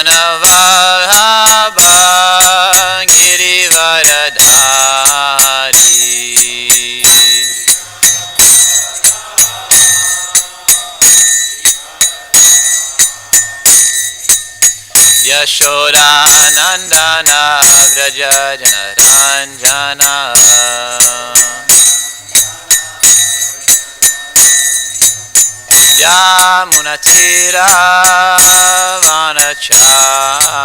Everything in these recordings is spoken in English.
Janavallabha Girivaradhari Yashodanandana Vraja Janaranjana Yamunatira Vanachari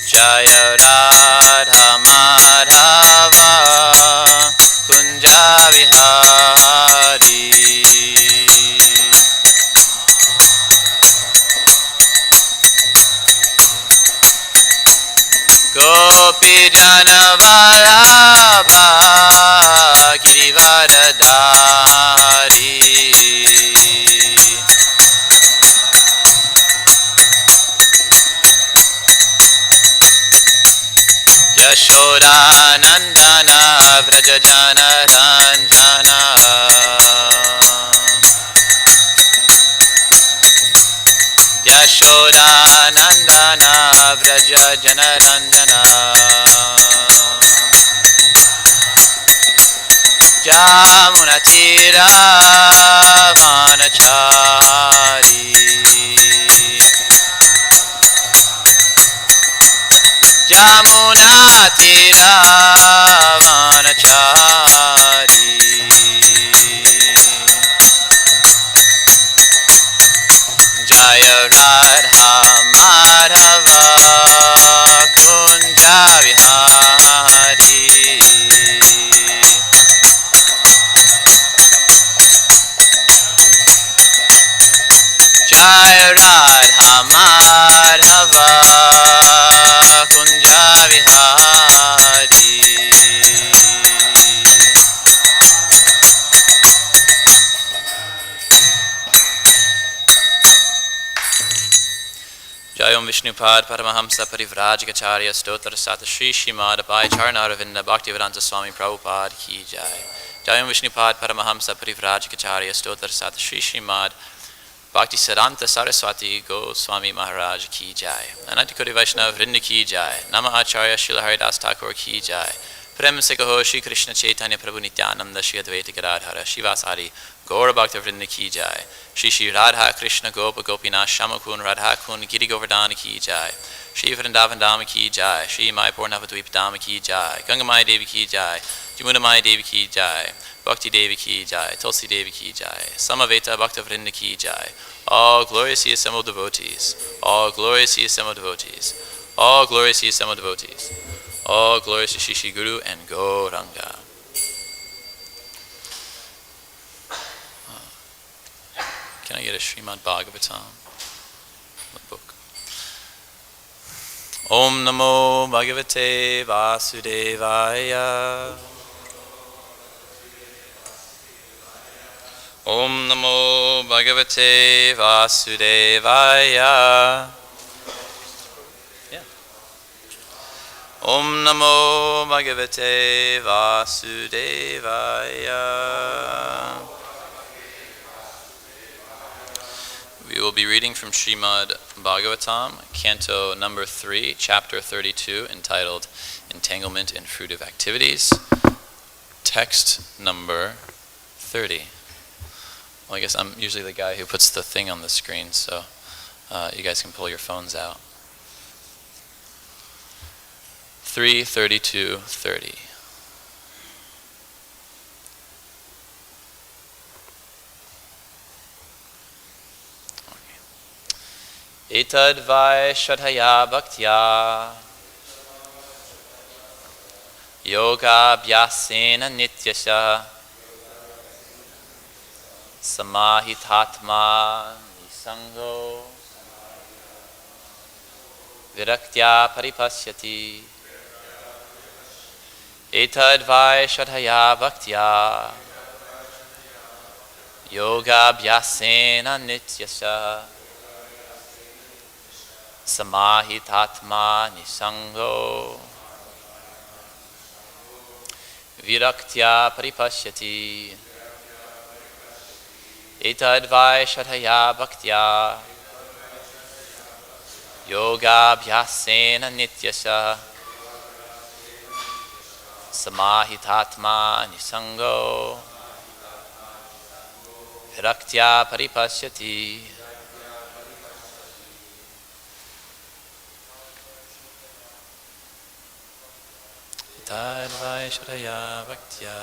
Jaya Radha Madhava Kunja Vihari Gopi Janavallabha Girivaradhari Yashodanandana Vraja Janaranjana Yashodanandana Vraja Janaranjana Jamunatira Vanachari Jamunatira Vanachari Jaya Radha Madhava Kunja Vihari Jaya Radha Madhava Kunja Vihari Jayom Vishnupad Paramahamsa Parivrajagacharya Stotra Sata Shri Shrimad Abhay Charnaravinda Bhaktivedanta Swami Prabhupada Ki Jai Jayom Vishnupad Paramahamsa Parivrajagacharya Stotra Sata Shri Shrimad Bhaktisiddhanta Saraswati Goswami Maharaj Ki Jai Anatikoti Vaishnava Vrinda Ki Jai Nama Acharya Srila Haridas Thakur Ki Jai Prem Se Kaho Shri Kṛṣṇa Chaitanya Prabhu Nityananda Shri Advaita Gadadhara Shivasari Gaura Bhakta Vrinda Ki Jai Shri Shri Radha Krishna Gopa Gopinath Shamakun Radha Kun Giri Govardhana Ki Jai Shri Vrindavan Dhama Ki Jai Shri Mayapur Navadvip Dhama Ki Jai Gangamaya Devi Ki Jai Jamunamaya Devi Ki Jai Bhakti Devi Ki Jai Tulsi Devi Ki Jai Samaveta Bhakta Vrinda Ki Jai All gloriously assembled devotees All gloriously assembled devotees All gloriously assembled devotees All glorious to Shri Shri Guru and Gauranga. Can I get a Srimad Bhagavatam? What book? Om Namo Bhagavate Vasudevaya. Om Namo Bhagavate Vasudevaya. Om Namo Bhagavate Vasudevaya. We will be reading from Srimad Bhagavatam, Canto number 3, Chapter 32, entitled Entanglement in Fruitive Activities, text number 30. Well, I guess I'm usually the guy who puts the thing on the screen, so you guys can pull your phones out. 3:32:30. Etad vai śraddhayā bhaktyā yoga-abhyāsena nityaśaḥ samāhitātmā niḥsaṅgo viraktyā paripaśyati etad vai śraddhayā bhaktyā yoga-abhyāsena nityaśaḥ samāhitātmā niḥsaṅgo viraktyā paripaśyati etad vai śraddhayā bhaktyā yoga-abhyāsena nityaśaḥ samāhitātmā niḥsaṅgo viraktyā paripaśyati. Etad vai śraddhayā bhaktyā.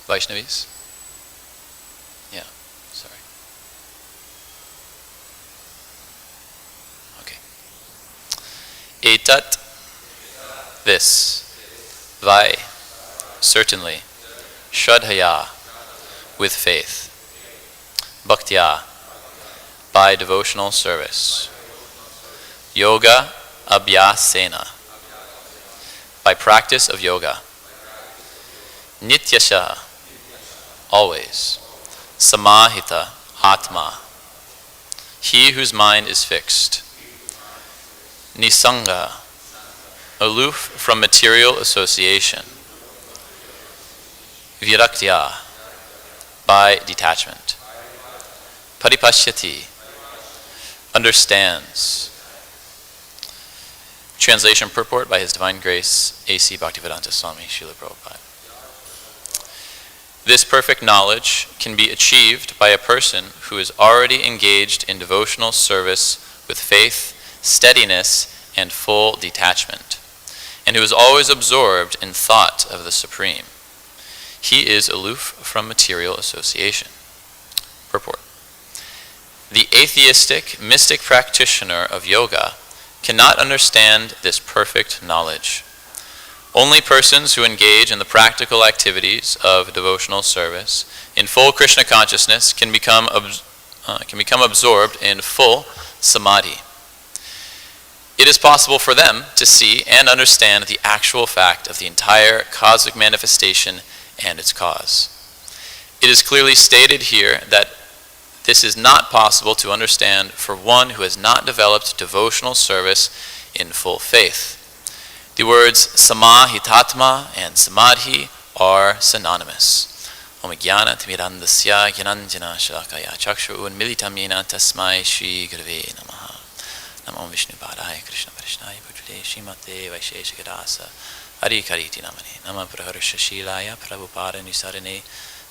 Vaishnavis? Yeah, sorry. Okay. Etat, this. Vai, certainly. Śraddhayā, with faith. Bhaktyā, by devotional service. Yoga-abhyāsena, by practice of yoga. Nityaśaḥ, always. Samāhita-ātmā, he whose mind is fixed. Niḥsaṅgaḥ, aloof from material association. Viraktyā, by detachment. Paripaśyati, understands. Translation purport by His Divine Grace, A.C. Bhaktivedanta Swami Srila Prabhupada. This perfect knowledge can be achieved by a person who is already engaged in devotional service with faith, steadiness, and full detachment, and who is always absorbed in thought of the Supreme. He is aloof from material association. Purport. The atheistic, mystic practitioner of yoga cannot understand this perfect knowledge. Only persons who engage in the practical activities of devotional service in full Kṛṣṇa consciousness can become absorbed in full samādhi. It is possible for them to see and understand the actual fact of the entire cosmic manifestation and its cause. It is clearly stated here that this is not possible to understand for one who has not developed devotional service in full faith. The words samāhitātmā and samādhi are synonymous. Om jnana timirandasya jnanjana shalakaya chakshu unmilitam yena tasmai Shri Gurave namaha. Namo Vishnu Padaya Kṛṣṇa Parishnaye Bhutale Śrīmate Vaisheshikadasa Hari Kariti Namane Nama Praharsha Shīlaya Prabhupada Nisarane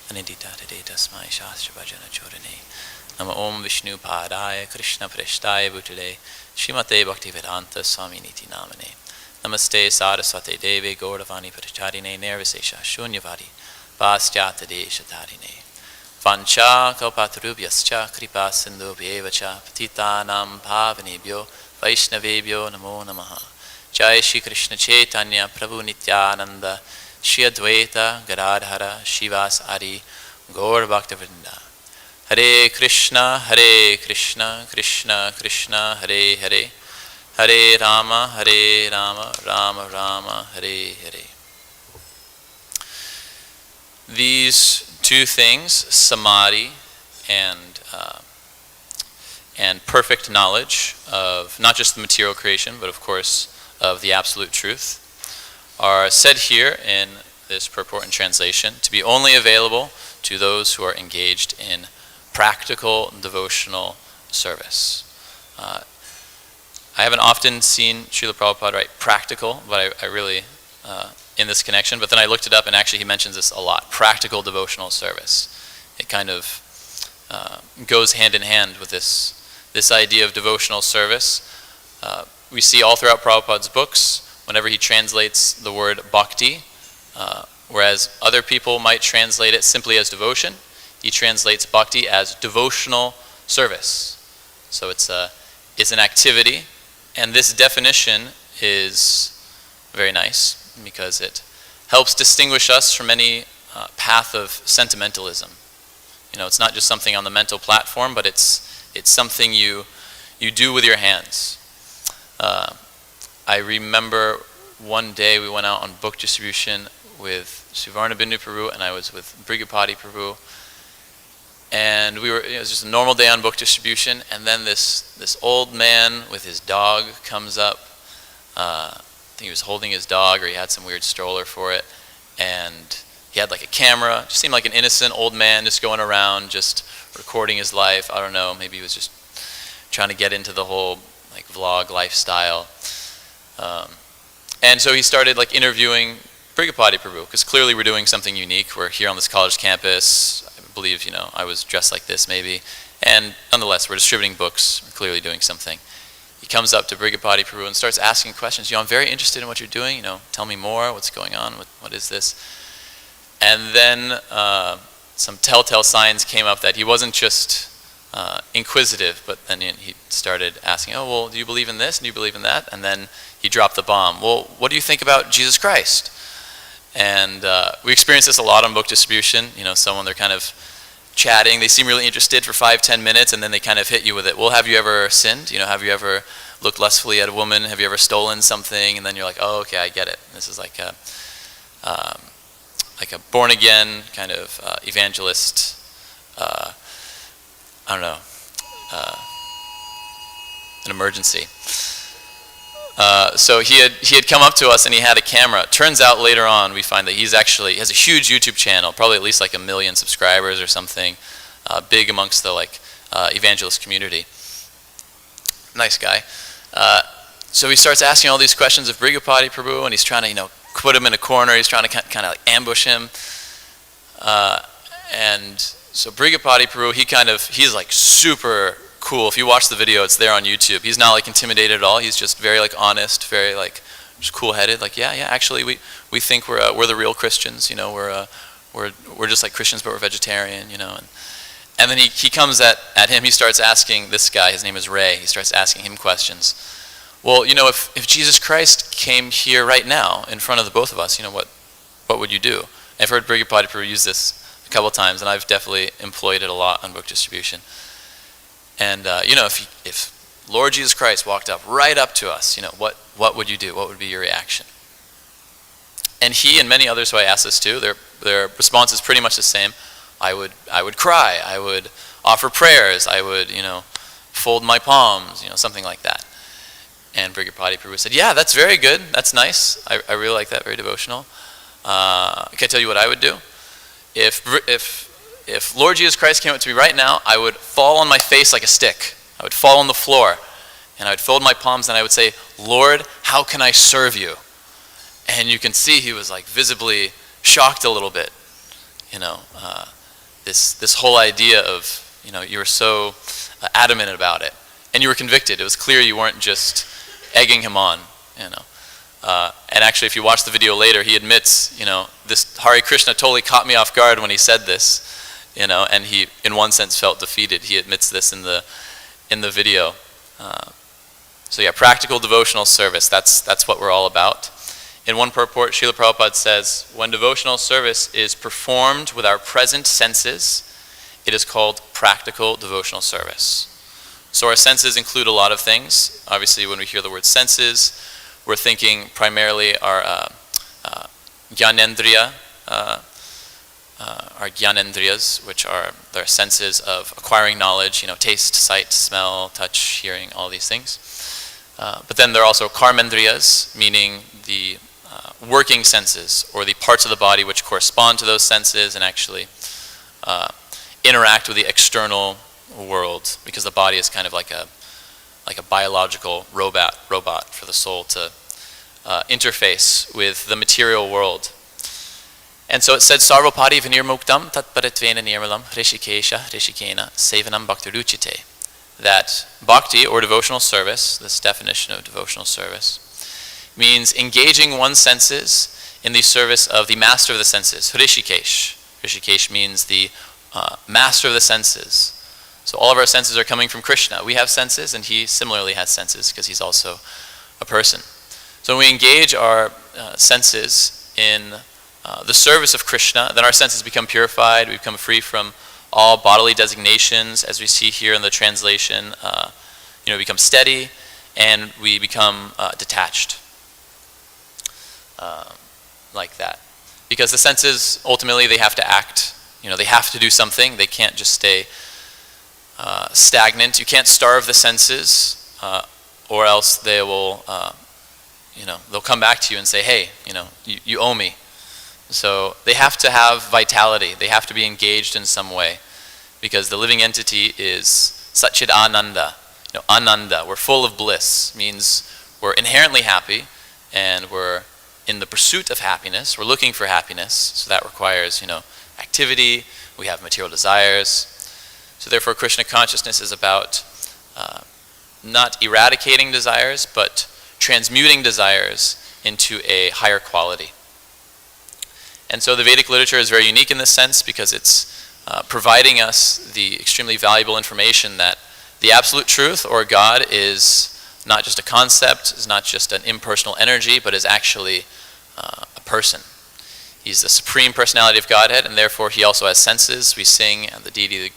Anidita Tade Tasmai Shastra Bhajana Chodane Nama Om Vishnu Padaya Kṛṣṇa Parishnaye Bhutale Śrīmate Bhaktivedanta Swami Niti Namane Namaste Saraswate Deve Gauravani Paricharine Nirvisesha Shunyavadi Pastyata Deshatarine Vancha Kalpatarubhyascha Kripa Sindhubhyevacha Patitanam Pavanebhyo Vaishnavebhyo Namo Namaha Jai Shri Kṛṣṇa Chaitanya Prabhu Nityananda Shri Advaita Gadadhara Shivas Adi Gaur Bhaktivinoda Hare Krishna Krishna Krishna Hare Hare Hare Rama, Rama Rama, Hare Hare. These two things, samādhi and perfect knowledge of not just the material creation, but of course of the absolute truth, are said here in this purport and translation to be only available to those who are engaged in practical devotional service. I haven't often seen Srila Prabhupada write practical, but I really, in this connection, but then I looked it up and actually he mentions this a lot, practical devotional service. It kind of goes hand in hand with this idea of devotional service. We see all throughout Prabhupada's books, whenever he translates the word bhakti, whereas other people might translate it simply as devotion, he translates bhakti as devotional service. So it's an activity And this definition is very nice because it helps distinguish us from any path of sentimentalism. You know, it's not just something on the mental platform, but it's something you do with your hands. I remember one day we went out on book distribution with Srivarnabindu Prabhu, and I was with Brigapati Prabhu, and it was just a normal day on book distribution, and then this old man with his dog comes up. I think he was holding his dog, or he had some weird stroller for it, and he had like a camera. Just seemed like an innocent old man just going around, just recording his life. I don't know, maybe he was just trying to get into the whole like vlog lifestyle. And so he started like interviewing Brigapati Prabhu, because clearly we're doing something unique. We're here on this college campus. I believe, I was dressed like this maybe. And nonetheless, we're distributing books. We're clearly doing something. He comes up to Brigapati Prabhu and starts asking questions. I'm very interested in what you're doing. Tell me more. What's going on? What is this? And then some telltale signs came up that he wasn't just inquisitive, but then he started asking, oh, well, do you believe in this? Do you believe in that? And then he dropped the bomb. Well, what do you think about Jesus Christ? And we experience this a lot on book distribution. Someone, they're kind of chatting, they seem really interested for 5-10 minutes, and then they kind of hit you with it. Well, have you ever sinned? Have you ever looked lustfully at a woman? Have you ever stolen something? And then you're like, oh, okay, I get it. This is like a born-again kind of evangelist, an emergency. So he had come up to us and he had a camera. Turns out later on we find that he has a huge YouTube channel, probably at least like 1 million subscribers or something, big amongst the evangelist community. Nice guy. So he starts asking all these questions of Brigapati Prabhu, and he's trying to put him in a corner. He's trying to kind of ambush him. And so Brigapati Prabhu, he's like super cool. If you watch the video, it's there on YouTube. He's not like intimidated at all. He's just very honest, very just cool-headed. Yeah, actually we think we're the real Christians. We're just like Christians, but we're vegetarian. And then he comes at him. He starts asking this guy. His name is Ray. He starts asking him questions. Well, if Jesus Christ came here right now in front of the both of us, what would you do? I've heard Brigapati Prabhu use this a couple of times, and I've definitely employed it a lot on book distribution. And if Lord Jesus Christ walked right up to us, what would you do? What would be your reaction? And he and many others who I asked this to, their response is pretty much the same. I would cry. I would offer prayers. I would fold my palms, something like that. And Brigapati Prabhu said, yeah, that's very good. That's nice. I really like that. Very devotional. Can I tell you what I would do? If Lord Jesus Christ came up to me right now, I would fall on my face like a stick. I would fall on the floor, and I would fold my palms, and I would say, Lord, how can I serve you? And you can see he was visibly shocked a little bit. This whole idea of, you were so adamant about it, and you were convicted. It was clear you weren't just egging him on, And actually, if you watch the video later, he admits, this Hare Krishna totally caught me off guard when he said this. And he, in one sense, felt defeated. He admits this in the video. So yeah, practical devotional service, that's what we're all about. In one purport, Srila Prabhupada says, when devotional service is performed with our present senses, it is called practical devotional service. So our senses include a lot of things. Obviously, when we hear the word senses, we're thinking primarily our jnanendriya, our jnanendriyas, which are their senses of acquiring knowledge, taste, sight, smell, touch, hearing, all these things. But then there are also karmendriyas, meaning the working senses, or the parts of the body which correspond to those senses and actually interact with the external world, because the body is kind of like a biological robot for the soul to interface with the material world. And so it said, Sarvapadi vinirmuktam tatparitvena nirmalam rishikena sevanam bhaktiruchite. That bhakti, or devotional service, this definition of devotional service, means engaging one's senses in the service of the master of the senses, Hrishikesh. Hrishikesh means the master of the senses, So all of our senses are coming from Kṛṣṇa. We have senses, and he similarly has senses because he's also a person. So when we engage our senses in the service of Kṛṣṇa, then our senses become purified, we become free from all bodily designations, as we see here in the translation. We become steady, and we become detached, like that. Because the senses, ultimately, they have to act. They have to do something. They can't just stay stagnant. You can't starve the senses, or else they will, they'll come back to you and say, hey, you owe me. So they have to have vitality. They have to be engaged in some way, because the living entity is Satchid-ānanda. Ananda, we're full of bliss, means we're inherently happy, and we're in the pursuit of happiness. We're looking for happiness, so that requires, activity. We have material desires. So therefore, Kṛṣṇa consciousness is about not eradicating desires, but transmuting desires into a higher quality. And so the Vedic literature is very unique in this sense, because it's providing us the extremely valuable information that the absolute truth, or God, is not just a concept, is not just an impersonal energy, but is actually a person. He's the supreme personality of Godhead, and therefore he also has senses. We sing the deity,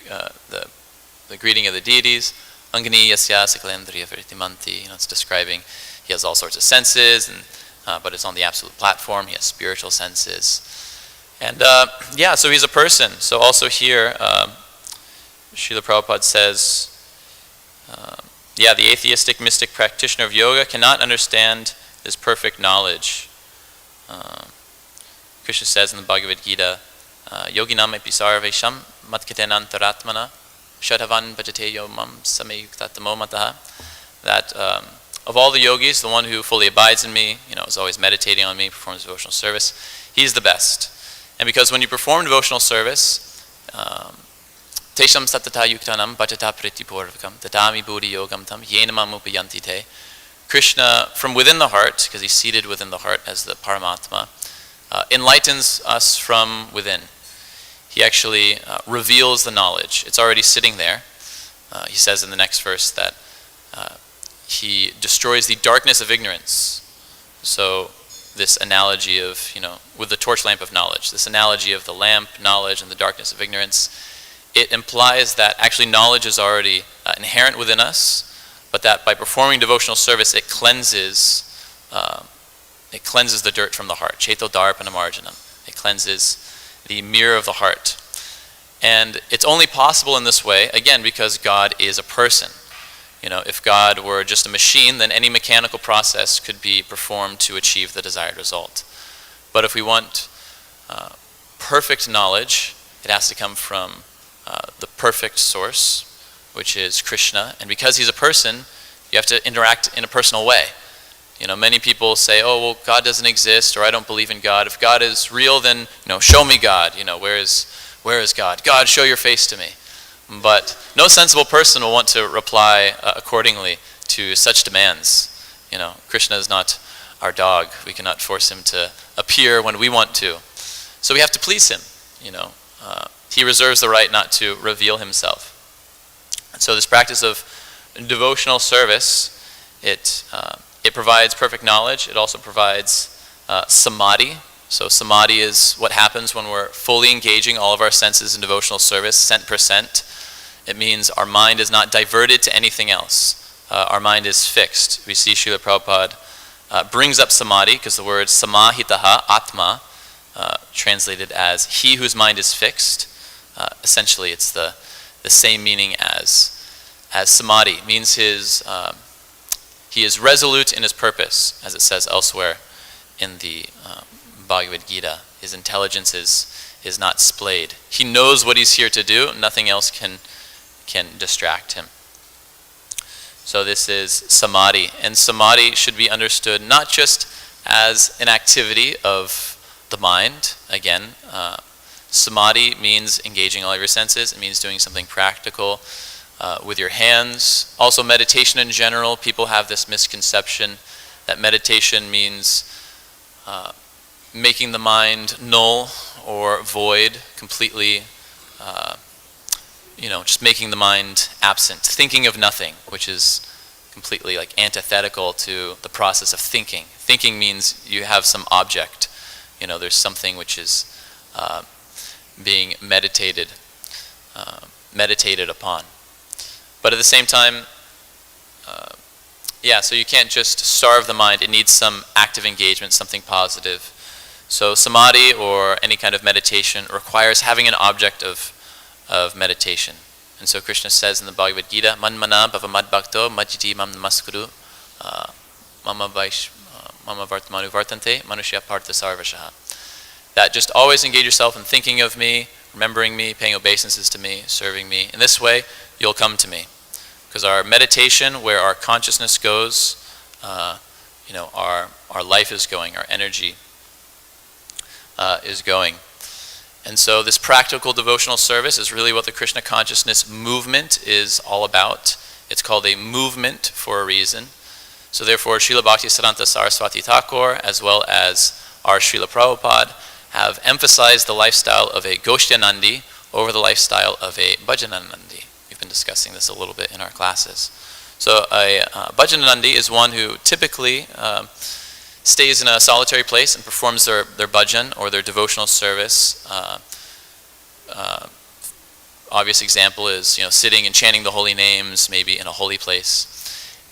the greeting of the deities, Angani-yasya sakalendriya vritti-manti. It's describing he has all sorts of senses, and but it's on the absolute platform. He has spiritual senses. And so he's a person. So also here, Srila Prabhupada says, the atheistic mystic practitioner of yoga cannot understand this perfect knowledge. Kṛṣṇa says in the Bhagavad Gita, Yoginam epi sarvesham matkatenantaratmana shatavan bhajate yomam samāhitātmā mataha. That of all the yogis, the one who fully abides in me, is always meditating on me, performs devotional service, he's the best. And because when you perform devotional service, Tesham sattata yuktanam bhajata pritipurvakam tatami buddhi yogam tam yenamam upayanti te. Kṛṣṇa, from within the heart, because he's seated within the heart as the Paramatma, enlightens us from within. He actually reveals the knowledge. It's already sitting there. He says in the next verse that he destroys the darkness of ignorance. So this analogy of, with the torch lamp of knowledge, this analogy of the lamp, knowledge, and the darkness of ignorance, it implies that actually knowledge is already inherent within us, but that by performing devotional service, it cleanses the dirt from the heart. Cheto darpanamarjanam. It cleanses the mirror of the heart. And it's only possible in this way, again, because God is a person. If God were just a machine, then any mechanical process could be performed to achieve the desired result. But if we want perfect knowledge, it has to come from the perfect source, which is Kṛṣṇa. And because he's a person, you have to interact in a personal way. Many people say, oh, well, God doesn't exist, or I don't believe in God. If God is real, then, show me God. Where is God? God, show your face to me. But no sensible person will want to reply accordingly to such demands. Kṛṣṇa is not our dog. We cannot force him to appear when we want to. So we have to please him. He reserves the right not to reveal himself. And so this practice of devotional service, it provides perfect knowledge. It also provides samādhi. So samādhi is what happens when we're fully engaging all of our senses in devotional service, 100%. It means our mind is not diverted to anything else. Our mind is fixed. We see Srila Prabhupada brings up samādhi because the word samāhita-ātmā, translated as he whose mind is fixed, essentially it's the same meaning as samādhi. It means he is resolute in his purpose, as it says elsewhere in the Bhagavad Gita. His intelligence is not splayed. He knows what he's here to do. Nothing else can distract him. So this is samādhi. And samādhi should be understood not just as an activity of the mind. Again, samādhi means engaging all of your senses. It means doing something practical with your hands. Also meditation in general. People have this misconception that meditation means making the mind null or void, completely just making the mind absent, thinking of nothing, which is completely like antithetical to the process of thinking. Thinking means you have some object, there's something which is being meditated upon. But at the same time, so you can't just starve the mind. It needs some active engagement, something positive. So samadhi or any kind of meditation requires having an object of meditation. And so Kṛṣṇa says in the Bhagavad Gita, "Manmana bhavamad bhakto majjiti mam namaskuru mama vartamanu vartante manushya partha sarvashaha." That just always engage yourself in thinking of me, remembering me, paying obeisances to me, serving me. In this way, you'll come to me. Because our meditation, where our consciousness goes, our life is going, our energy is going. And so this practical devotional service is really what the Kṛṣṇa consciousness movement is all about. It's called a movement for a reason. So therefore, Srila Bhaktisiddhanta Saraswati Thakur, as well as our Srila Prabhupada, have emphasized the lifestyle of a Goshtyanandi over the lifestyle of a Bhajananandi. We've been discussing this a little bit in our classes. So a Bhajananandi is one who typically stays in a solitary place and performs their bhajan or their devotional service. Obvious example is sitting and chanting the holy names, maybe in a holy place.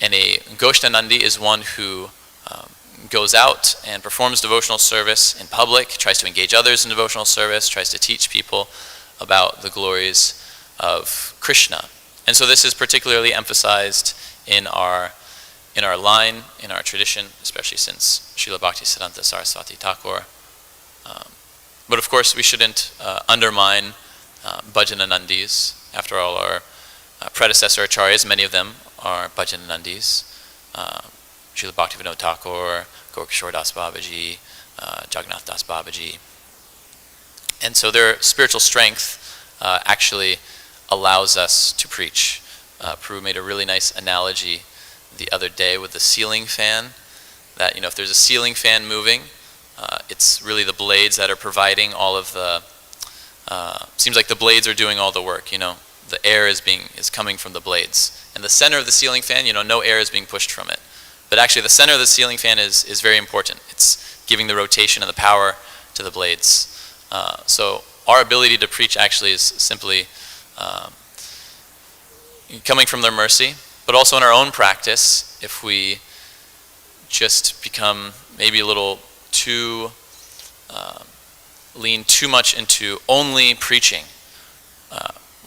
And a Goshtyanandi is one who goes out and performs devotional service in public, tries to engage others in devotional service, tries to teach people about the glories of Kṛṣṇa. And so this is particularly emphasized in our line, in our tradition, especially since Srila Bhaktisiddhanta Saraswati Thakur. But of course, we shouldn't undermine Bhajananandis. After all, our predecessor acharyas, many of them are Bhajananandis. Srila Bhaktivinoda Thakur, Gaura Das Babaji, Jagannath Das Babaji. And so their spiritual strength actually allows us to preach. Prabhu made a really nice analogy the other day with the ceiling fan, that if there's a ceiling fan moving, it's really the blades that are providing all of the, seems like the blades are doing all the work, the air is coming from the blades. And the center of the ceiling fan, no air is being pushed from it. But actually the center of the ceiling fan is very important. It's giving the rotation and the power to the blades. So our ability to preach actually is simply coming from their mercy, but also in our own practice, if we just become maybe a little too, lean too much into only preaching,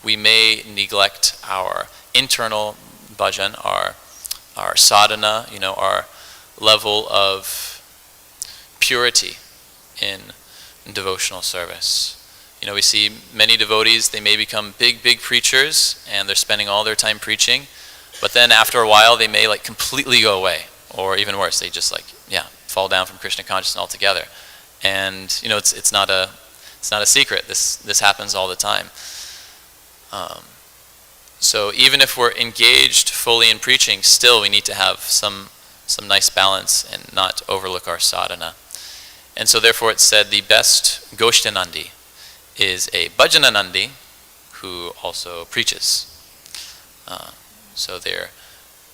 we may neglect our internal bhajan, our sadhana, our level of purity in devotional service. We see many devotees, they may become big preachers, and they're spending all their time preaching, but then after a while they may completely go away, or even worse, they just fall down from Kṛṣṇa consciousness altogether. And it's not a secret. This happens all the time. So even if we're engaged fully in preaching, still we need to have some nice balance and not overlook our sadhana. And so therefore it's said the best Goshtyanandi is a Bhajananandi who also preaches. So they're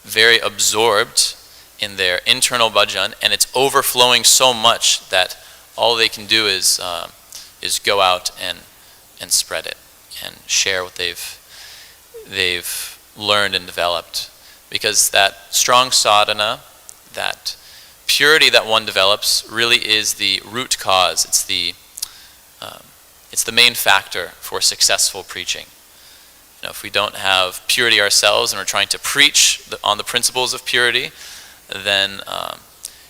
very absorbed in their internal bhajan, and it's overflowing so much that all they can do is go out and spread it and share what they've learned and developed. Because that strong sadhana, that purity that one develops, really is the root cause. It's the main factor for successful preaching. If we don't have purity ourselves and we're trying to preach on the principles of purity, then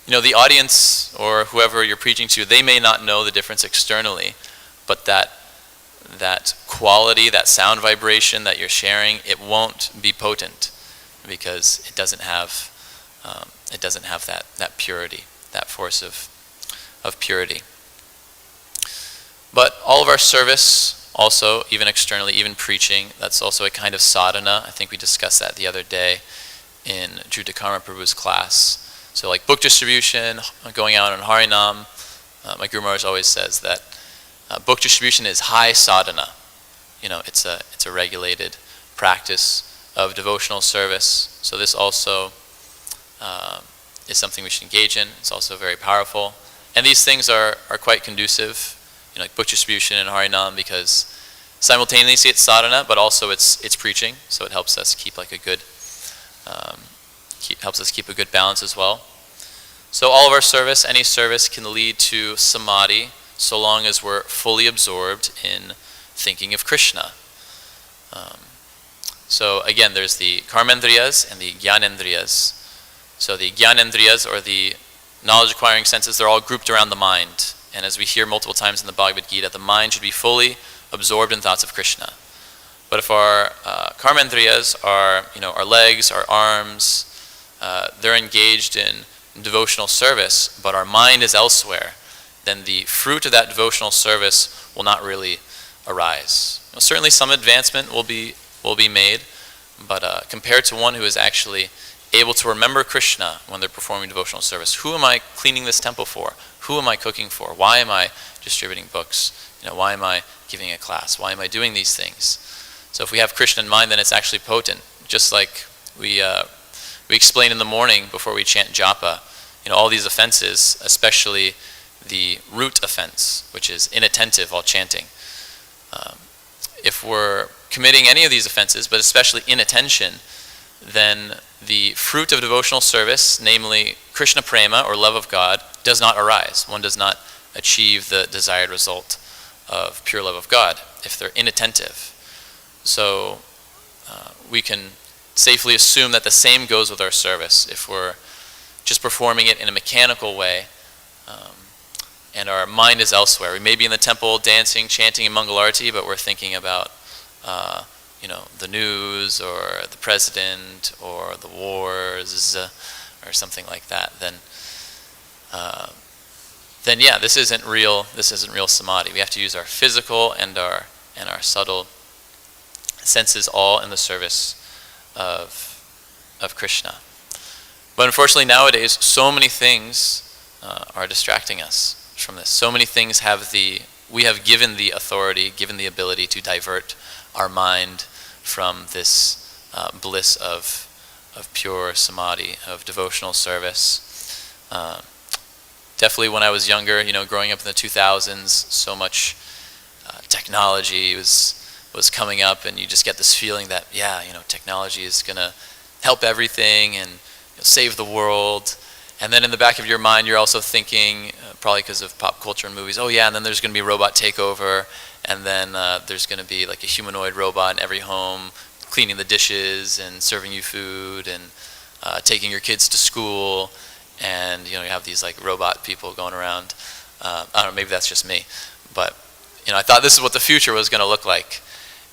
the audience or whoever you're preaching to, they may not know the difference externally, but that quality, that sound vibration that you're sharing, it won't be potent because it doesn't have that purity, that force of purity. But all of our service, also, even externally, even preaching, that's also a kind of sadhana. I think we discussed that the other day in Judhakarma Prabhu's class. So book distribution, going out on Harinam, my Guru Maharaj always says that book distribution is high sadhana. it's a regulated practice of devotional service. So this also is something we should engage in. It's also very powerful. And these things are quite conducive, like book distribution and Harinam, because simultaneously it's sadhana, but also it's preaching. So it helps us keep like a good balance as well. So all of our service, any service, can lead to samadhi, so long as we're fully absorbed in thinking of Kṛṣṇa. So again, there's the karmendriyas and the jnanendriyas. So the jnanendriyas, or the knowledge-acquiring senses, they're all grouped around the mind. And as we hear multiple times in the Bhagavad Gita, the mind should be fully absorbed in thoughts of Kṛṣṇa. But if our karmendriyas are, our legs, our arms, they're engaged in devotional service, but our mind is elsewhere, then the fruit of that devotional service will not really arise. Certainly some advancement will be made, but compared to one who is actually able to remember Kṛṣṇa when they're performing devotional service, who am I cleaning this temple for? Who am I cooking for? Why am I distributing books? Why am I giving a class? Why am I doing these things? So if we have Kṛṣṇa in mind, then it's actually potent. Just like we explain in the morning before we chant japa, all these offenses, especially the root offense, which is inattentive while chanting. If we're committing any of these offenses, but especially inattention, then the fruit of devotional service, namely Kṛṣṇa prema, or love of God, does not arise. One does not achieve the desired result of pure love of God if they're inattentive. So we can safely assume that the same goes with our service. If we're just performing it in a mechanical way, and our mind is elsewhere. We may be in the temple dancing, chanting in Mangalarti, but we're thinking about the news, or the president, or the wars, or something like that. Then yeah, this isn't real samadhi. We have to use our physical and our subtle senses all in the service of Kṛṣṇa. But unfortunately nowadays, so many things are distracting us from this. So many things we have given the authority, given the ability to divert our mind from this bliss of pure samadhi, of devotional service. Definitely when I was younger, growing up in the 2000s, so much technology was coming up, and you just get this feeling that, technology is going to help everything and save the world. And then in the back of your mind, you're also thinking, probably because of pop culture and movies, and then there's going to be robot takeover, and then there's going to be like a humanoid robot in every home, cleaning the dishes and serving you food and taking your kids to school, and you have these like robot people going around. I don't know, maybe that's just me, but I thought this is what the future was going to look like.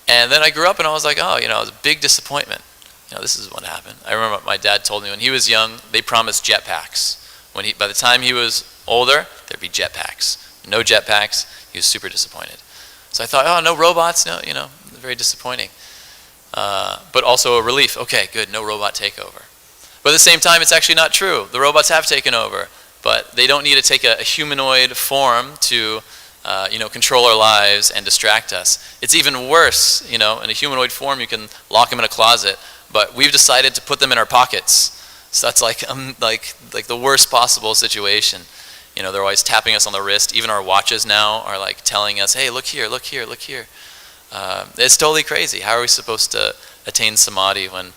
And then I grew up and I was like, it was a big disappointment. This is what happened. I remember what my dad told me when he was young. They promised jetpacks. By the time he was older, there'd be jetpacks. No jetpacks. He was super disappointed. So I thought, no robots. No, very disappointing. But also a relief. Okay, good. No robot takeover. But at the same time, it's actually not true. The robots have taken over, but they don't need to take a humanoid form to, control our lives and distract us. It's even worse. In a humanoid form, you can lock them in a closet. But we've decided to put them in our pockets. So that's like the worst possible situation. They're always tapping us on the wrist. Even our watches now are like telling us, hey, look here, look here, look here. It's totally crazy. How are we supposed to attain samadhi when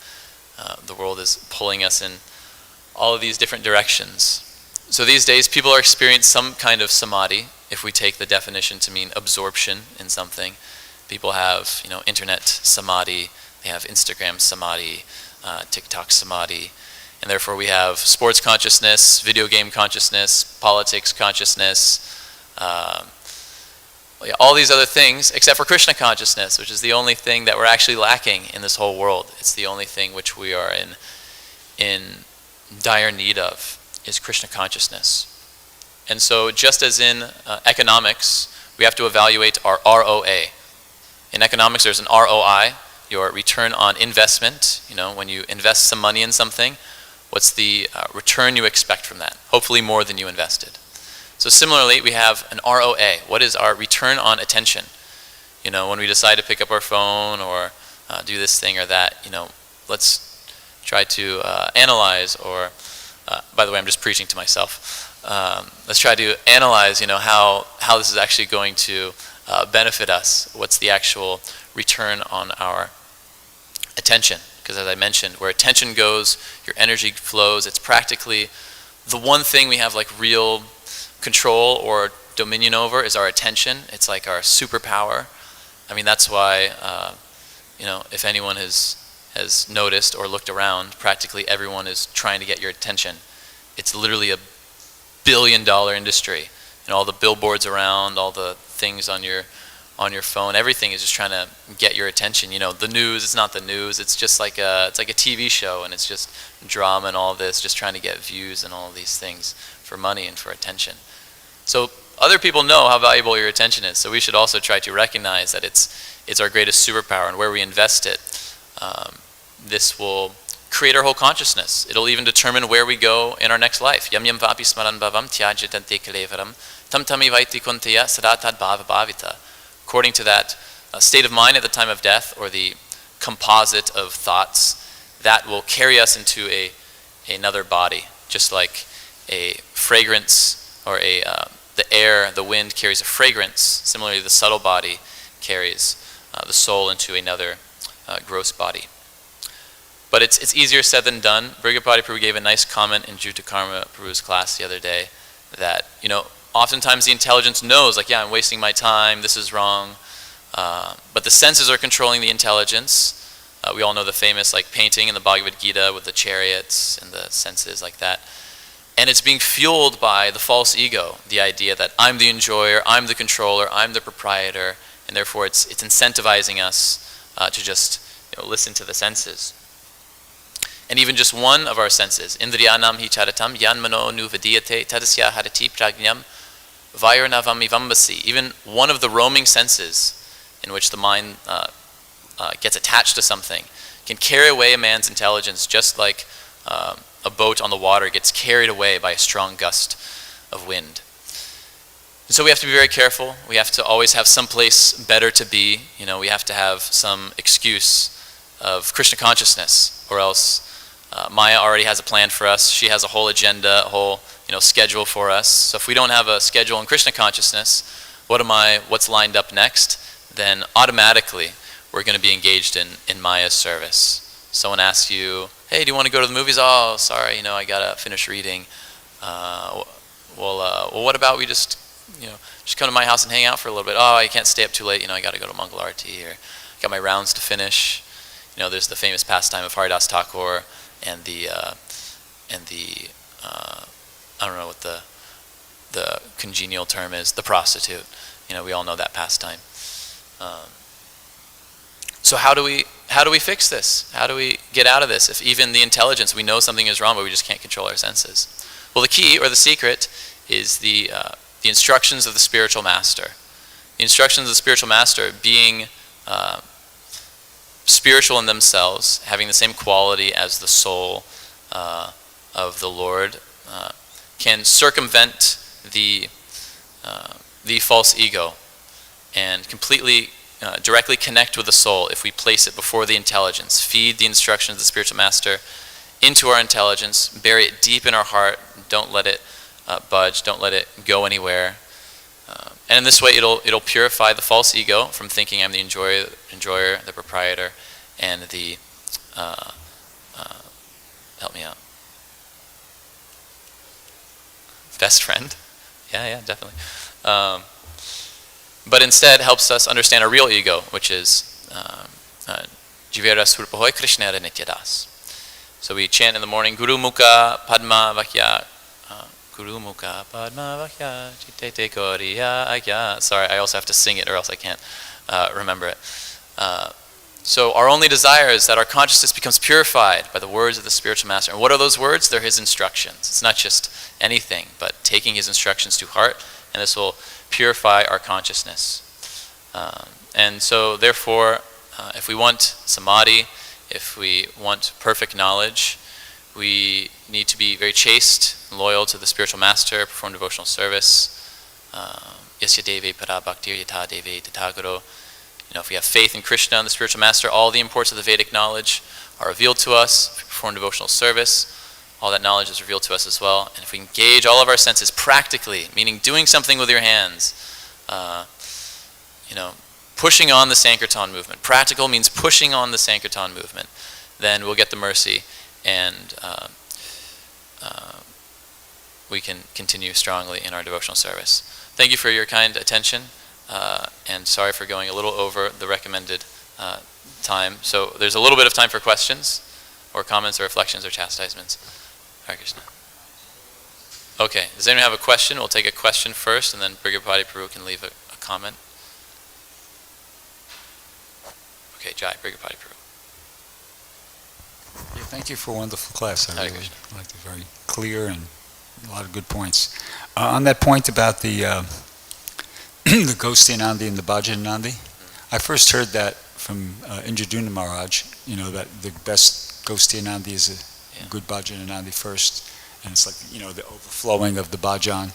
the world is pulling us in all of these different directions? So these days, people are experiencing some kind of samadhi, if we take the definition to mean absorption in something. People have, internet samadhi. They have Instagram samadhi, TikTok samadhi, and therefore we have sports consciousness, video game consciousness, politics consciousness, all these other things, except for Kṛṣṇa consciousness, which is the only thing that we're actually lacking in this whole world. It's the only thing which we are in dire need of, is Kṛṣṇa consciousness. And so just as in economics, we have to evaluate our ROA. In economics, there's an ROI, your return on investment. When you invest some money in something, what's the return you expect from that? Hopefully more than you invested. So similarly, we have an ROA. What is our return on attention? when we decide to pick up our phone or do this thing or that, let's try to analyze, or by the way, I'm just preaching to myself. Let's try to analyze, how this is actually going to benefit us. What's the actual return on our attention? Because as I mentioned, where attention goes, your energy flows. It's practically the one thing we have like real control or dominion over is our attention. It's like our superpower. I mean, that's why, if anyone has noticed or looked around, practically everyone is trying to get your attention. It's literally a billion-dollar industry. All the billboards around, all the things on your phone, everything is just trying to get your attention. The news, it's not the news, it's just like it's like a TV show, and it's just drama and all this, just trying to get views and all of these things for money and for attention. So other people know how valuable your attention is, so we should also try to recognize that it's our greatest superpower, and where we invest it, this will create our whole consciousness. It'll even determine where we go in our next life. Yam yam vapi smaran bhavam tyajitante kalevaram tam tami vaiti kuntaya sadatad bhava bhavita. According to that state of mind at the time of death, or the composite of thoughts, that will carry us into another body, just like a fragrance, or the air, the wind carries a fragrance. Similarly, the subtle body carries the soul into another gross body. But it's easier said than done. Brigapati Prabhu gave a nice comment in Jutakarma Prabhu's class the other day that, oftentimes the intelligence knows, like, yeah, I'm wasting my time, this is wrong. But the senses are controlling the intelligence. We all know the famous painting in the Bhagavad Gita with the chariots and the senses like that. And it's being fueled by the false ego, the idea that I'm the enjoyer, I'm the controller, I'm the proprietor, and therefore it's incentivizing us to just listen to the senses. And even just one of our senses, indriyanam hi charatam yan mano nu vidiyate tadasya harati prajñam vairnavam ivambasi, even one of the roaming senses in which the mind gets attached to something can carry away a man's intelligence, just like a boat on the water gets carried away by a strong gust of wind. And so we have to be very careful. We have to always have some place better to be. We have to have some excuse of Kṛṣṇa consciousness, or else Maya already has a plan for us. She has a whole agenda, a whole schedule for us. So if we don't have a schedule in Kṛṣṇa consciousness, what's lined up next, then automatically we're going to be engaged in Maya's service. Someone asks you, hey, do you want to go to the movies? Oh, sorry, I got to finish reading. Well, what about we just come to my house and hang out for a little bit? Oh, I can't stay up too late. I got to go to Mangal Arati, or got my rounds to finish. There's the famous pastime of Haridas Thakur and the I don't know what the congenial term is, the prostitute. We all know that pastime. So how do we fix this? How do we get out of this? If even the intelligence, we know something is wrong, but we just can't control our senses. Well, the key, or the secret, is the instructions of the spiritual master. The instructions of the spiritual master, being spiritual in themselves, having the same quality as the soul of the Lord, can circumvent the false ego and completely directly connect with the soul if we place it before the intelligence. Feed the instructions of the spiritual master into our intelligence, bury it deep in our heart, don't let it budge, don't let it go anywhere. And in this way it'll purify the false ego from thinking I'm the enjoyer, the proprietor, and the help me out, best friend. Yeah, definitely. But instead helps us understand our real ego, which is Jivera Surpahoy Kṛṣṇa nityaśaḥ. So we chant in the morning, Guru Mukha Padma Vakyā, Guru Mukha Padma Vakyā, Chitete Koriya Agya. Sorry, I also have to sing it or else I can't remember it. So our only desire is that our consciousness becomes purified by the words of the spiritual master. And what are those words? They're his instructions. It's not just anything, but taking his instructions to heart, and this will purify our consciousness. And so therefore, if we want samādhi, if we want perfect knowledge, we need to be very chaste, loyal to the spiritual master, perform devotional service. Yasya deve para bhaktyā yatha deve tatagaro if we have faith in Kṛṣṇa and the spiritual master, all the imports of the Vedic knowledge are revealed to us. If we perform devotional service, all that knowledge is revealed to us as well. And if we engage all of our senses practically, meaning doing something with your hands, pushing on the Sankirtan movement. Practical means pushing on the Sankirtan movement. Then we'll get the mercy, and we can continue strongly in our devotional service. Thank you for your kind attention, and sorry for going a little over the recommended time. So there's a little bit of time for questions, or comments, or reflections, or chastisements. Hare Krishna. Okay, does anyone have a question? We'll take a question first, and then Bhagavad Prabhu can leave a comment. Okay, Jai, Bhagavad Prabhu. Yeah, thank you for a wonderful class. I really liked it. Very clear and a lot of good points. On that point about the the Ghostianandi and the Bhajanandi, I first heard that from Indradyumna Maharaj, that the best Ghostianandi is a good Bhajanandi first, and it's like, the overflowing of the bhajan.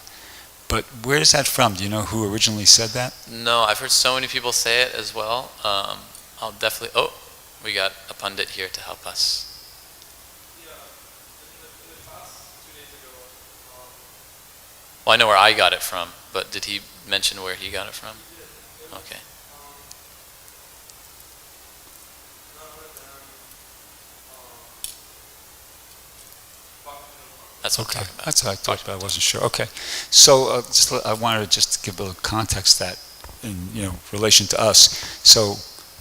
But where is that from? Do you know who originally said that? No, I've heard so many people say it as well. I'll definitely... Oh, we got a pundit here to help us. Yeah, in the past, 2 days ago... Well, I know where I got it from, but did he mention where he got it from? Okay. That's what okay. I'm talking about. That's what I thought, but I wasn't sure. Okay, so I wanted to just give a little context that in relation to us. So,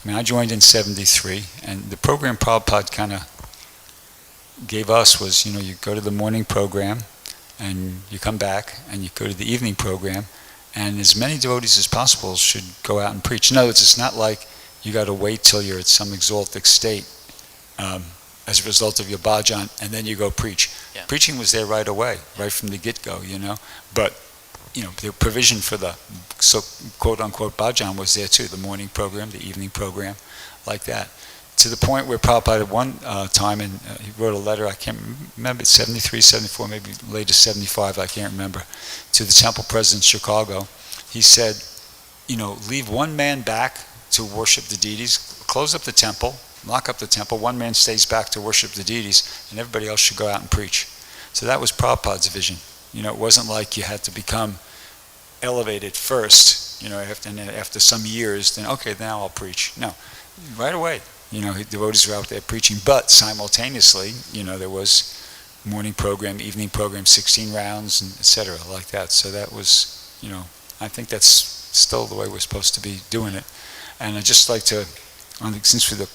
I joined in '73, and the program Prabhupada kind of gave us was, you go to the morning program, and you come back, and you go to the evening program, and as many devotees as possible should go out and preach. In other words, it's not like you got to wait till you're at some exalted state as a result of your bhajan, and then you go preach. Yeah. Preaching was there right away, right from the get-go, But, the provision for the quote-unquote bhajan was there too, the morning program, the evening program, like that. To the point where Prabhupada at one time, and he wrote a letter, I can't remember, 73, 74, maybe later 75, I can't remember, to the temple president in Chicago. He said, leave one man back to worship the deities, close up the temple, lock up the temple, one man stays back to worship the deities, and everybody else should go out and preach. So that was Prabhupada's vision. It wasn't like you had to become elevated first, after some years, then okay, now I'll preach. No, right away, devotees were out there preaching, but simultaneously, there was morning program, evening program, 16 rounds, and etc. like that. So that was, I think that's still the way we're supposed to be doing it. And I'd just like to, since the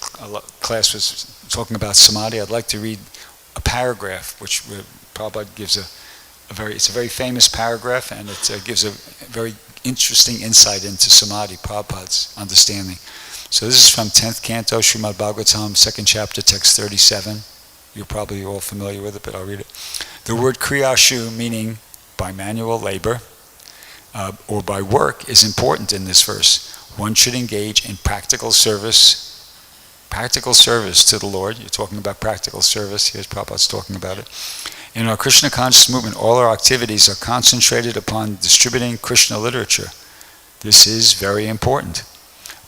class was talking about samadhi, I'd like to read a paragraph which Prabhupada gives it's a very famous paragraph, and it gives a very interesting insight into samadhi, Prabhupada's understanding. So this is from 10th Canto, Srimad Bhagavatam, 2nd chapter, text 37. You're probably all familiar with it, but I'll read it. The word kriyashu, meaning by manual labor or by work, is important in this verse. One should engage in practical service to the Lord. You're talking about practical service. Here's Prabhupada's talking about it. In our Kṛṣṇa conscious movement, all our activities are concentrated upon distributing Kṛṣṇa literature. This is very important.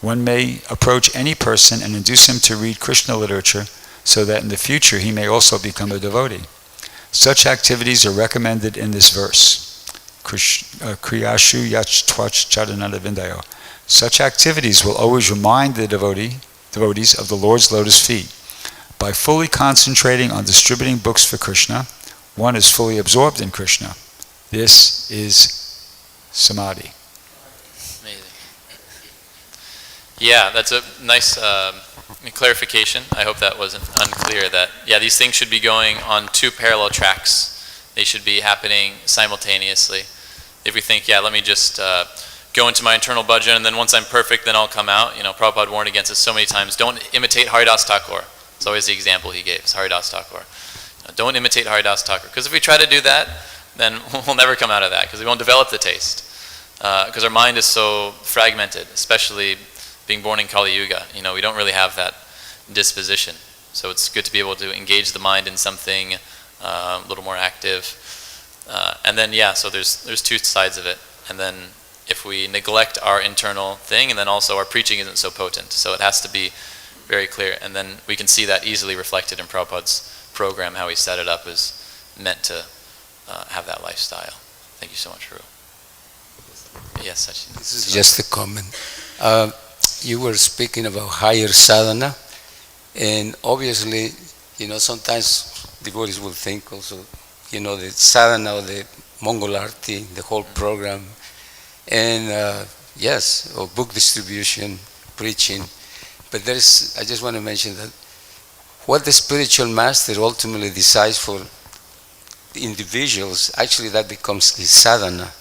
One may approach any person and induce him to read Kṛṣṇa literature so that in the future he may also become a devotee. Such activities are recommended in this verse. Kriyashu yach-twach chadananda vindayo. Such activities will always remind the devotees of the Lord's lotus feet. By fully concentrating on distributing books for Kṛṣṇa, one is fully absorbed in Kṛṣṇa. This is samadhi. Amazing. Yeah, that's a nice clarification. I hope that wasn't unclear, that, these things should be going on two parallel tracks. They should be happening simultaneously. If we think, let me just go into my internal bhajan, and then once I'm perfect, then I'll come out. Prabhupada warned against it so many times. Don't imitate Haridas Thakur. It's always the example he gave, is Haridas Thakur. Don't imitate Haridas Thakur. Because if we try to do that, then we'll never come out of that, because we won't develop the taste. Because our mind is so fragmented, especially being born in Kali Yuga. We don't really have that disposition. So it's good to be able to engage the mind in something a little more active. And then, so there's two sides of it. And then if we neglect our internal thing, and then also our preaching isn't so potent. So it has to be very clear, and then we can see that easily reflected in Prabhupada's program, how he set it up is meant to have that lifestyle. Thank you so much, Prabhu. Yes, Sachin. This is just a comment. You were speaking about higher sadhana, and obviously, sometimes devotees will think also, the sadhana or the Mongol arti, the whole program, and yes, or book distribution, preaching. But I just want to mention that what the spiritual master ultimately decides for the individuals, actually that becomes his sadhana.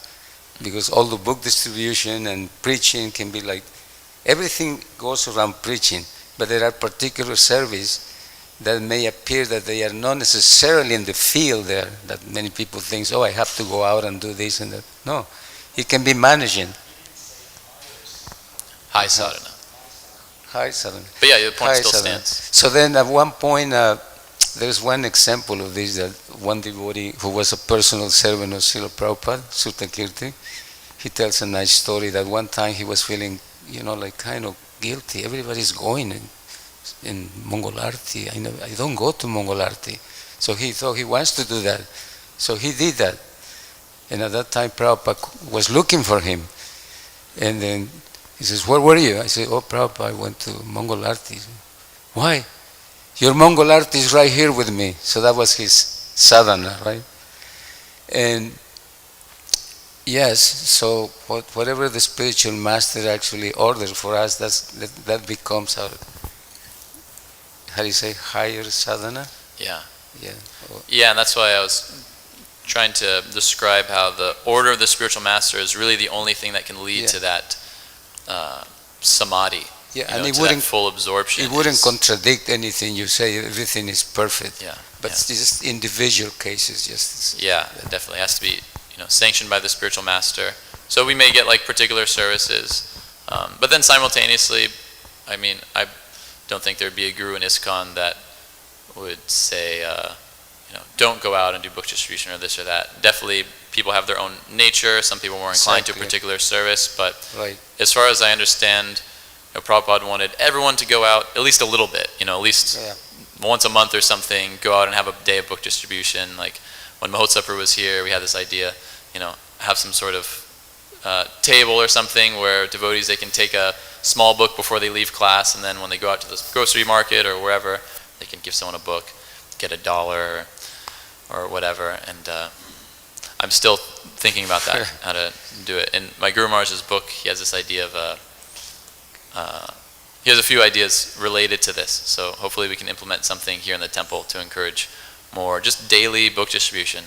Because all the book distribution and preaching can be like, everything goes around preaching, but there are particular services that may appear that they are not necessarily in the field there, that many people think, oh, I have to go out and do this and that. No, it can be managing. High sadhana. High sadhana. But yeah, the point High still sadhana. stands. So then at one point, there's one example of this, that one devotee who was a personal servant of Srila Prabhupada, Sutta Kirti, he tells a nice story that one time he was feeling, like kind of guilty. Everybody's going in Mongol Arti. I don't go to Mongol Arti. So he thought he wants to do that. So he did that. And at that time Prabhupada was looking for him. And then he says, where were you? I said, oh Prabhupada, I went to Mongol Arti. Why? Your Mongol Arti is right here with me. So that was his sadhana, right? And yes, so whatever the spiritual master actually orders for us, that becomes our, how do you say, higher sadhana? Yeah. Yeah. Yeah, and that's why I was trying to describe how the order of the spiritual master is really the only thing that can lead to that samādhi. Yeah, and it to wouldn't, that full absorption. it wouldn't contradict anything you say. Everything is perfect. Yeah. But it's just individual cases. Yeah, it definitely has to be sanctioned by the spiritual master. So we may get like particular services, but then simultaneously, I don't think there'd be a guru in ISKCON that would say, don't go out and do book distribution or this or that. Definitely, people have their own nature. Some people are more inclined to a particular service, but as far as I understand, Prabhupada wanted everyone to go out at least a little bit, at least once a month or something, go out and have a day of book distribution. Like when Mahotsapu was here, we had this idea, have some sort of table or something where devotees, they can take a small book before they leave class, and then when they go out to the grocery market or wherever, they can give someone a book, get $1 or whatever. And I'm still thinking about that, how to do it. In my Guru Maharaj's book, he has this idea of he has a few ideas related to this, so hopefully we can implement something here in the temple to encourage more just daily book distribution,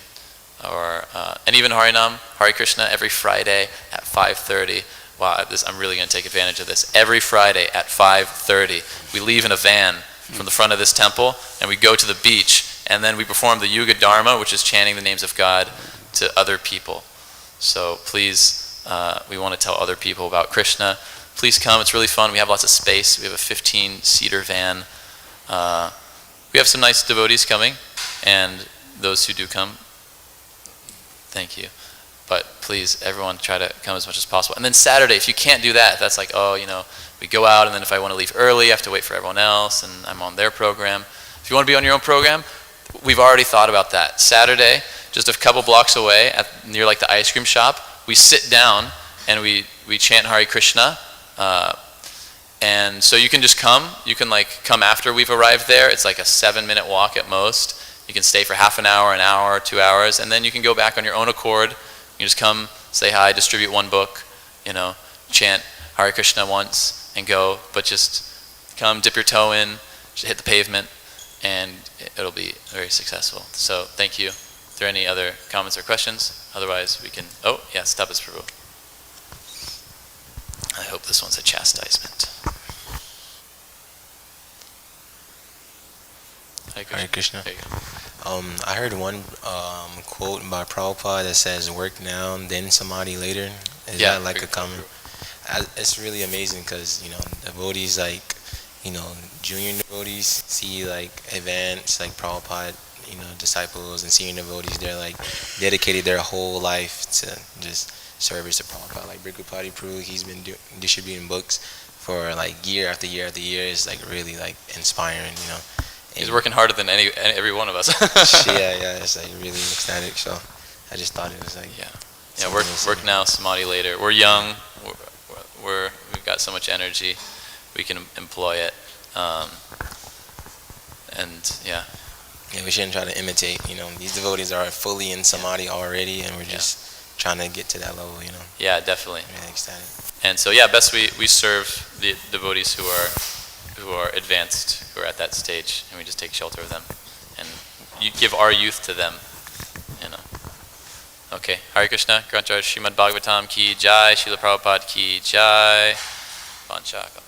or and even Harinam, Hare Kṛṣṇa, every Friday at 5:30. Wow, I'm really going to take advantage of this. Every Friday at 5:30, we leave in a van from the front of this temple, and we go to the beach, and then we perform the Yuga Dharma, which is chanting the names of God to other people. So please, we want to tell other people about Kṛṣṇa. Please come, it's really fun. We have lots of space. We have a 15-seater van. We have some nice devotees coming, and those who do come, thank you. But please, everyone, try to come as much as possible. And then Saturday, if you can't do that, if that's like, we go out, and then if I want to leave early, I have to wait for everyone else, and I'm on their program. If you want to be on your own program, we've already thought about that. Saturday, just a couple blocks away, near like the ice cream shop, we sit down, and we chant Hare Kṛṣṇa. And so you can just come. You can come after we've arrived there. It's like a 7-minute walk at most. You can stay for half an hour, 2 hours, and then you can go back on your own accord. You just come, say hi, distribute one book, chant Hare Kṛṣṇa once and go, but just come, dip your toe in, just hit the pavement, and it'll be very successful. So thank you. Are there any other comments or questions? Otherwise we can, Tapas Prabhu. I hope this one's a chastisement. Hare Kṛṣṇa. There you go. I heard one quote by Prabhupada that says, work now, then samādhi later. Is that like a common? It's really amazing because, devotees junior devotees see advanced, Prabhupada, disciples and senior devotees, they're dedicated their whole life to just service to Prabhupada. Like Bhikkhupati Prabhu, he's been distributing books for like year after year after year. It's like really like inspiring, you know. He's working harder than every one of us. Yeah, it's like really ecstatic. So I just thought it was like work now, samadhi later. We're young. We've got so much energy. We can employ it. We shouldn't try to imitate. You know, these devotees are fully in samadhi already, and we're just trying to get to that level. You know. Yeah, definitely. Really ecstatic. And so best we serve the devotees who are advanced, who are at that stage, and we just take shelter of them, and you give our youth to them, you know. Okay, Hare Krishna, Granthar Srimad Bhagavatam ki jai, Srila Prabhupada ki jai, Vanchaka.